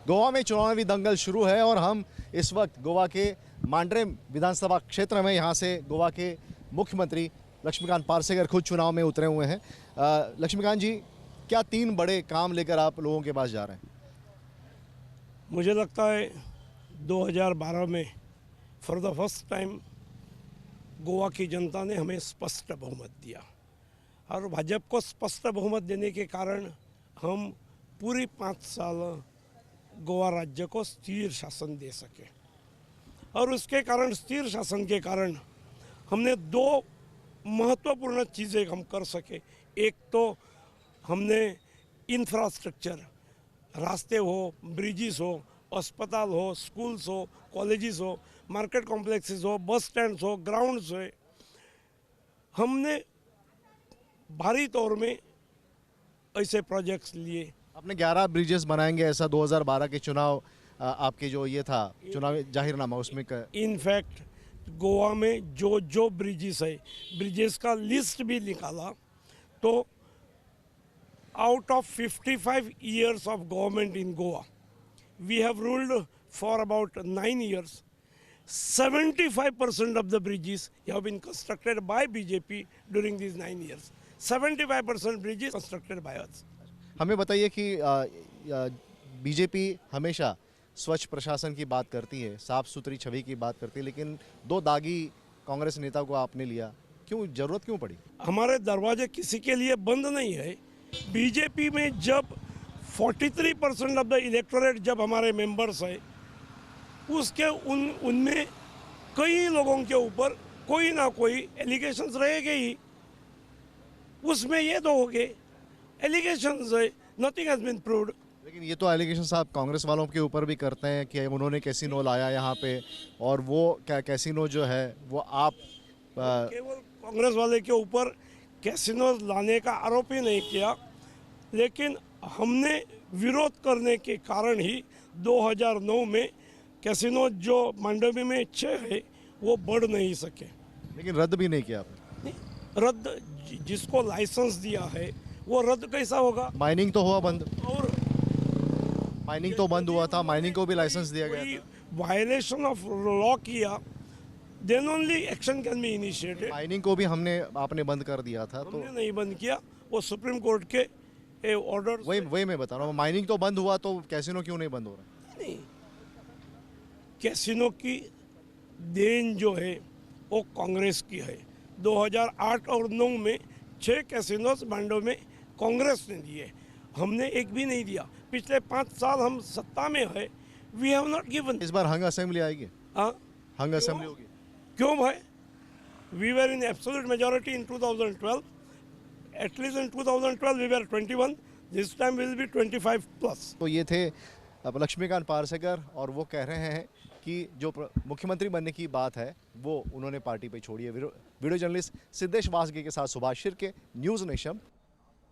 गोवा में चुनावी दंगल शुरू है और हम इस वक्त गोवा के मांड्रे विधानसभा क्षेत्र में, यहाँ से गोवा के मुख्यमंत्री लक्ष्मीकांत पार्सेकर खुद चुनाव में उतरे हुए हैं। लक्ष्मीकांत जी, क्या 3 बड़े काम लेकर आप लोगों के पास जा रहे हैं? मुझे लगता है 2012 में for the first time Goa की जनता ने हमें स्पष्ट बहुमत दिया और भाजपा को स्पष्ट बहुमत देने के कारण हम पूरी 5 साल गोवा राज्य को स्थिर शासन दे सके। और उसके कारण, स्थिर शासन के कारण हमने 2 महत्वपूर्ण चीज़ें हम कर सके। एक तो हमने इंफ्रास्ट्रक्चर, रास्ते हो, ब्रिजेस हो, अस्पताल हो, स्कूल्स हो, कॉलेजेस हो, मार्केट कॉम्प्लेक्सेस हो, बस स्टैंड्स हो, ग्राउंड्स हो, हमने भारी तौर में ऐसे प्रोजेक्ट्स लिए। आपने 11 ब्रिजेस बनाएंगे ऐसा 2012 के चुनाव, आपके जो ये था चुनावी जाहिरनामा, उसमें इनफैक्ट गोवा में जो ब्रिजेस है, ब्रिजेस का लिस्ट भी निकाला तो out of 55 years of government in Goa, we have ruled for about 9 years. 75% of the bridges have been constructed by BJP during these 9 years. 75% bridges constructed by us. हमें बताइए कि BJP हमेशा स्वच्छ प्रशासन की बात करती है, साफ सुथरी छवि की बात करती है, लेकिन 2 दागी कांग्रेस नेता को आपने लिया, क्यों, जरूरत क्यों पड़ी? हमारे दरवाजे किसी के लिए बंद नहीं है। बीजेपी में जब 43% ऑफ द इलेक्टोरेट जब हमारे मेंबर्स है, उसके उनमें कई लोगों के ऊपर कोई ना कोई एलिगेशंस रहेंगे ही। उसमें ये तो हो गए एलिगेशंस है, नथिंग हैज बीन प्रूव्ड। लेकिन ये तो एलिगेशंस आप कांग्रेस वालों के ऊपर भी करते हैं कि उन्होंने कैसीनो लाया यहाँ पे, और वो क्या कैसीनो जो है वो आप केवल कांग्रेस वाले के ऊपर कैसीनो लाने का आरोप ही नहीं किया, लेकिन हमने विरोध करने के कारण ही 2009 में कैसीनो जो मांडवी में 6 है वो बढ़ नहीं सके। लेकिन रद्द भी नहीं किया आपने? रद्द, जिसको लाइसेंस दिया है वो रद्द कैसा होगा? माइनिंग तो हुआ बंद, और माइनिंग तो बंद हुआ था, माइनिंग को भी लाइसेंस दिया गया था। वायलेशन ऑफ लॉ किया, then only action can be initiated. Mining को भी आपने बंद कर दिया था, तो हमने नहीं बंद किया, वो सुप्रीम कोर्ट के ऑर्डर। वही मैं बता रहा हूँ, माइनिंग तो बंद हुआ तो कैसीनो क्यों नहीं बंद हो रहा? नहीं, कैसीनो की देन जो है वो कांग्रेस की है। 2008 और 9 में 6 कैसीनोस मांडव में कांग्रेस ने दिए, हमने एक भी नहीं दिया। पिछले 5 साल हम सत्ता में है, वी हैव नॉट गिवन। इस बार हंग असेंबली आएगी? हाँ, हंग असेंबली होगी? क्यों भाई? We were in absolute majority in 2012, at least in 2012 we were 21, this time will be 25+। तो ये थे लक्ष्मीकांत पार्सेकर, और वो कह रहे हैं कि जो मुख्यमंत्री बनने की बात है वो उन्होंने पार्टी पे छोड़ी है। वीडियो जर्नलिस्ट सिद्धेश वासगे के साथ सुभाष शिर्के, न्यूज़ नेशन।